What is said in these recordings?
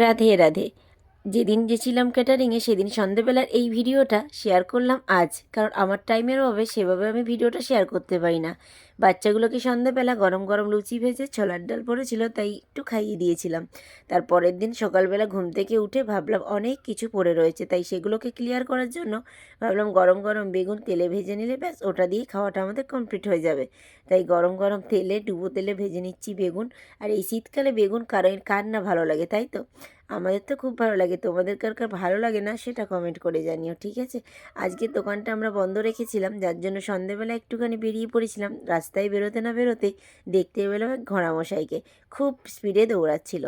রাধে রাধে। যেদিন গেছিলাম ক্যাটারিংয়ে সেদিন সন্ধেবেলার এই ভিডিওটা শেয়ার করলাম আজ, কারণ আমার টাইমের অভাবে সেভাবে আমি ভিডিওটা শেয়ার করতে পারি না। বাচ্চাগুলোকে সন্ধেবেলা গরম গরম লুচি ভেজে ছোলার ডাল পড়েছিল, তাই একটু খাইয়ে দিয়েছিলাম। তার পরের দিন সকালবেলা ঘুম থেকে উঠে ভাবলাম অনেক কিছু পড়ে রয়েছে, তাই সেগুলোকে ক্লিয়ার করার জন্য ভাবলাম গরম গরম বেগুন তেলে ভেজে নিলে ব্যাস ওটা দিয়ে খাওয়াটা আমাদের কমপ্লিট হয়ে যাবে। তাই গরম গরম তেলে ডুবো তেলে ভেজে নিচ্ছি বেগুন। আর এই শীতকালে বেগুন কার না ভালো লাগে, তাই তো? আমাদের তো খুব ভালো লাগে, তোমাদের কার কার ভালো লাগে না সেটা কমেন্ট করে জানিও, ঠিক আছে? আজকের দোকানটা আমরা বন্ধ রেখেছিলাম, যার জন্য সন্ধেবেলা একটুখানি বেরিয়ে পড়েছিলাম। রাস্তায় বেরোতে না বেরোতেই দেখতে পেলাম এক ঘোড়ামশাইকে, খুব স্পিডে দৌড়াচ্ছিল।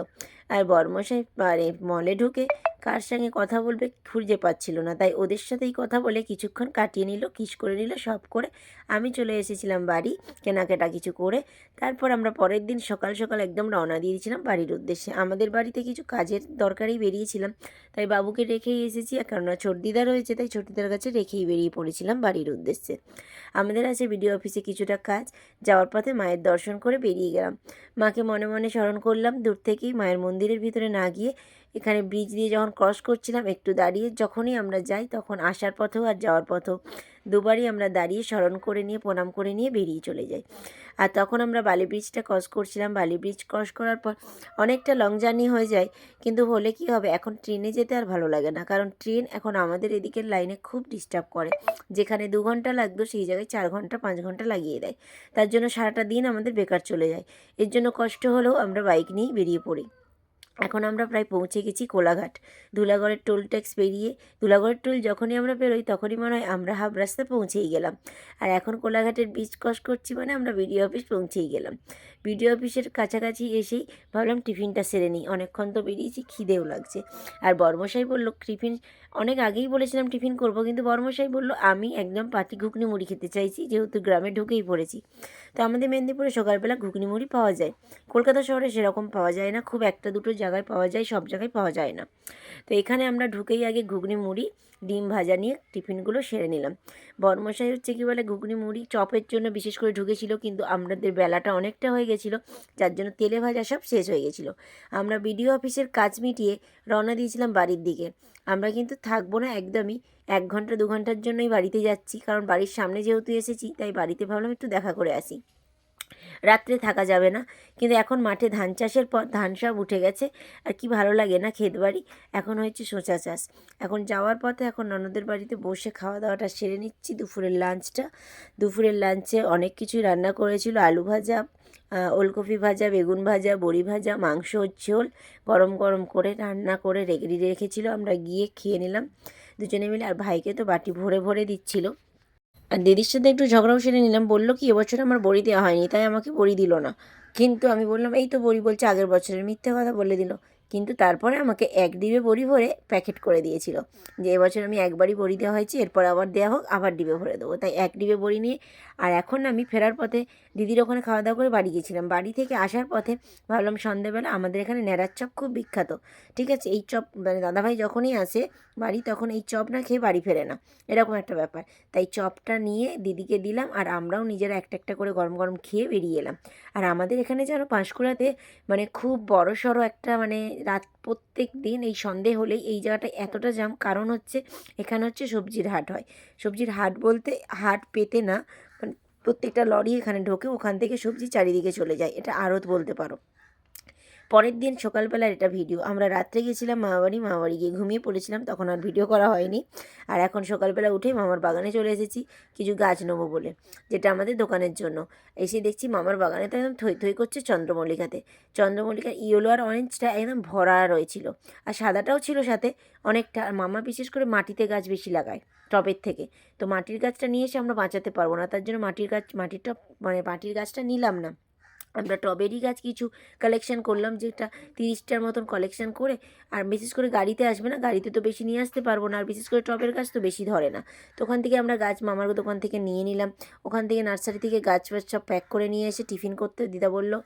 আর বরমশাই মানে মলে ঢুকে কার সঙ্গে কথা বলবে খুঁজে পাচ্ছিল না, তাই ওদের সাথেই কথা বলে কিছুক্ষণ কাটিয়ে নিল, কিস করে নিল সব করে। আমি চলে এসেছিলাম বাড়ি কেনাকাটা কিছু করে। তারপর আমরা পরের দিন সকাল সকাল একদম রওনা দিয়ে দিয়েছিলাম বাড়ির উদ্দেশ্যে। আমাদের বাড়িতে কিছু কাজের দরকারেই বেরিয়েছিলাম, তাই বাবুকে রেখেই এসেছি। কেননা ছোটদিদা রয়েছে, তাই ছোটদিদার কাছে রেখেই বেরিয়ে পড়েছিলাম বাড়ির উদ্দেশ্যে। আমাদের আছে বিডিও অফিসে কিছুটা কাজ, যাওয়ার পথে মায়ের দর্শন করে বেরিয়ে গেলাম। মাকে মনে মনে স্মরণ করলাম দূর থেকেই, মায়ের মন্দিরের ভিতরে না গিয়ে এখানে ব্রিজ দিয়ে যখন ক্রস করছিলাম একটু দাঁড়িয়ে, যখনই আমরা যাই তখন আসার পথেও আর যাওয়ার পথেও দুবারই আমরা দাঁড়িয়ে স্মরণ করে নিয়ে প্রণাম করে নিয়ে বেরিয়ে চলে যাই। আর তখন আমরা বালি ব্রিজটা ক্রস করছিলাম। বালি ব্রিজ ক্রস করার পর অনেকটা লং জার্নি হয়ে যায়, কিন্তু হলে কি হবে, এখন ট্রেনে যেতে আর ভালো লাগে না, কারণ ট্রেন এখন আমাদের এদিকের লাইনে খুব ডিস্টার্ব করে। যেখানে 2 ঘন্টা লাগতো সেই জায়গায় 4 ঘন্টা 5 ঘন্টা লাগিয়ে দেয়। তার জন্য সারাটা দিন আমাদের বেকার চলে যায়। এর জন্য কষ্ট হলেও আমরা বাইক নিয়েই বেরিয়ে পড়ি। এখন আমরা প্রায় পৌঁছে গেছি কোলাঘাট। ধুলাগড়ের টোল ট্যাক্স পেরিয়ে, ধুলাগড়ের টোল যখনই আমরা বেরোই তখনই মনে হয় আমরা হাফ রাস্তা পৌঁছেই গেলাম। আর এখন কোলাঘাটের ব্রিজ ক্রস করছি মানে আমরা বিডিও অফিস পৌঁছেই গেলাম। বিডিও অফিসের কাছাকাছি এসেই ভাবলাম টিফিনটা সেরে নিই, অনেকক্ষণ তো বেরিয়েছি, খিদেও লাগছে। আর বর্মশাই বললো টিফিন, অনেক আগেই বলেছিলাম টিফিন করব, কিন্তু বর্মশাই বললো আমি একদম পাতি ঘুগনি মুড়ি খেতে চাইছি, যেহেতু গ্রামে ঢুকেই পড়েছি। তো আমাদের মেদিনীপুরে সকালবেলা ঘুগনি মুড়ি পাওয়া যায়, কলকাতা শহরে সেরকম পাওয়া যায় না, খুব একটা দুটো জায়গায় পাওয়া যায়, সব জায়গায় পাওয়া যায় না। তো এখানে আমরা ঢুকেই আগে ঘুগনি মুড়ি ডিম ভাজা নিয়ে টিফিনগুলো সেরে নিলাম। বর্মশাই হচ্ছে কি বলে ঘুগনি মুড়ি চপের জন্য বিশেষ করে ঢুকেছিল, কিন্তু আমাদের বেলাটা অনেকটা হয়ে গেছিলো, যার জন্য তেলে ভাজা সব শেষ হয়ে গেছিলো। আমরা বিডিও অফিসের কাজ মিটিয়ে রওনা দিয়েছিলাম বাড়ির দিকে। আমরা কিন্তু থাকবো না একদমই, 1 ঘন্টা 2 ঘন্টার জন্যই বাড়িতে যাচ্ছি, কারণ বাড়ির সামনে যেহেতু এসেছি তাই বাড়িতে ভাবলাম একটু দেখা করে আসি, রাত্রে থাকা যাবে না। কিন্তু এখন মাঠে ধান চাষের পর ধান সব উঠে গেছে, আর কি ভালো লাগে না ক্ষেত বাড়ি, এখন হয়েছে শসা চাষ। এখন যাওয়ার পথে এখন ননদের বাড়িতে বসে খাওয়া দাওয়াটা সেরে নিচ্ছি, দুপুরের লাঞ্চটা। দুপুরের লাঞ্চে অনেক কিছুই রান্না করেছিল, আলু ভাজা, ওলকপি ভাজা, বেগুন ভাজা, বড়ি ভাজা, মাংসর ঝোল গরম গরম করে রান্না করে রেডি রেখেছিল। আমরা গিয়ে খেয়ে নিলাম দুজনে মিলে, আর ভাইকে তো বাটি ভরে ভরে দিচ্ছিল। আর দিদির সাথে একটু ঝগড়াও সেরে নিলাম, বললো কি এবছর আমার বড়ি দেওয়া হয়নি, তাই আমাকে বড়ি দিল না। কিন্তু আমি বললাম এই তো বড়ি বলছে আগের বছরের, মিথ্যে কথা বলে দিল। কিন্তু তারপরে আমাকে 1 ডিবে বড়ি ভরে প্যাকেট করে দিয়েছিল, যে এবছর আমি একবারই বড়ি দেওয়া হয়েছে, এরপর আবার দেওয়া হোক আবার ডিবে ভরে দেবো। তাই 1 ডিবে বড়ি নিয়ে, আর এখন আমি ফেরার পথে দিদির ওখানে খাওয়া দাওয়া করে বাড়ি গেছিলাম। বাড়ি থেকে আসার পথে ভাবলাম সন্ধ্যেবেলা আমাদের এখানে ন্যাড়ার চপ খুব বিখ্যাত, ঠিক আছে? এই চপ মানে দাদাভাই যখনই আসে বাড়ি তখন এই চপ না খেয়ে বাড়ি ফেরে না, এরকম একটা ব্যাপার। তাই চপটা নিয়ে দিদিকে দিলাম, আর আমরাও নিজেরা একটা একটা করে গরম গরম খেয়ে বেরিয়ে এলাম। আর আমাদের এখানে যেন পাঁশকুড়াতে মানে খুব বড় সড়ো একটা মানে রাত প্রত্যেক দিন এই সন্ধে হলেই এই জায়গাটা এতটা জাম, কারণ হচ্ছে এখানে হচ্ছে সবজির হাট হয়। সবজির হাট বলতে হাট পেতে না, মানে প্রত্যেকটা লরি এখানে ঢোকে, ওখান থেকে সবজি চারিদিকে চলে যায়, এটা আড়ত বলতে পারো। পরের দিন সকালবেলার এটা ভিডিও। আমরা রাত্রে গেছিলাম মামাবাড়ি গিয়ে ঘুমিয়ে পড়েছিলাম, তখন আর ভিডিও করা হয়নি। আর এখন সকালবেলা উঠেই মামার বাগানে চলে এসেছি কিছু গাছ নেবো বলে, যেটা আমাদের দোকানের জন্য। এসে দেখছি মামার বাগানে তো একদম থই থই করছে চন্দ্রমল্লিকাতে। চন্দ্রমল্লিকার ইয়েলো আর অরেঞ্জটা একদম ভরা রয়েছিল, আর সাদাটাও ছিল সাথে অনেকটা। আর মামা বিশেষ করে মাটিতে গাছ বেশি লাগায় টবের থেকে। তো মাটির গাছটা নিয়ে এসে আমরা বাঁচাতে পারবো না, তার জন্য মাটির টব মানে মাটির গাছটা নিলাম না। আমরা টবেরই গাছ কিছু কালেকশন করলাম, যেটা 30টার মতন কালেকশন করে। আর বিশেষ করে গাড়িতে আসবে না, গাড়িতে তো বেশি নিয়ে আসতে পারবো না, আর বিশেষ করে টবের গাছ তো বেশি ধরে না। তো ওখান থেকে আমরা গাছ মামার দোকান থেকে নিয়ে নিলাম। ওখান থেকে নার্সারি থেকে গাছ ফাছ সব প্যাক করে নিয়ে এসে টিফিন করতে দিদা বললো,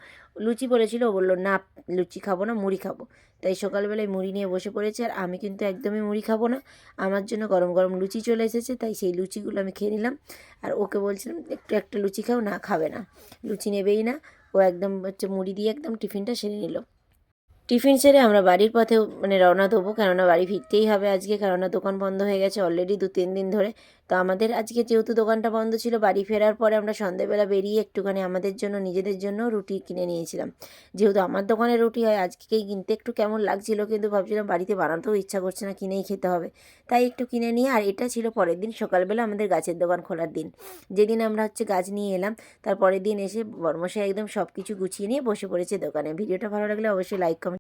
লুচি বলেছিল, ও বললো না লুচি খাবো না, মুড়ি খাবো। তাই সকালবেলায় মুড়ি নিয়ে বসে পড়েছে, আর আমি কিন্তু একদমই মুড়ি খাবো না, আমার জন্য গরম গরম লুচি চলে এসেছে, তাই সেই লুচিগুলো আমি খেয়ে নিলাম। আর ওকে বলছিলাম একটু একটা লুচি খাও, না খাবে না, লুচি নেবেই না। ও একদম হচ্ছে মুড়ি দিয়ে একদম টিফিনটা সেরে নিল। টিফিন সেরে আমরা বাড়ির পথে মানে রওনা দেবো, কেননা বাড়ি ফিরতেই হবে আজকে, কেননা দোকান বন্ধ হয়ে গেছে অলরেডি 2-3 দিন ধরে। তো আমাদের আজকে যেহেতু দোকানটা বন্ধ ছিল, বাড়ি ফেরার পরে আমরা সন্ধেবেলা বেরিয়ে একটুখানি আমাদের জন্য নিজেদের জন্য রুটি কিনে নিয়েছিলাম। যেহেতু আমার দোকানে রুটি হয়, আজকেই কিনতে একটু কেমন লাগছিল, কিন্তু ভাবছিলাম বাড়িতে বানাতেও ইচ্ছা করছে না, কিনেই খেতে হবে, তাই একটু কিনে নিয়ে। আর এটা ছিল পরের দিন সকালবেলা আমাদের গাছের দোকান খোলার দিন, যেদিন আমরা হচ্ছে গাছ নিয়ে এলাম। তার পরের দিন এসে বর্মশাই একদম সব কিছু গুছিয়ে নিয়ে বসে পড়েছে দোকানে। ভিডিওটা ভালো লাগলে অবশ্যই লাইক কমেন্ট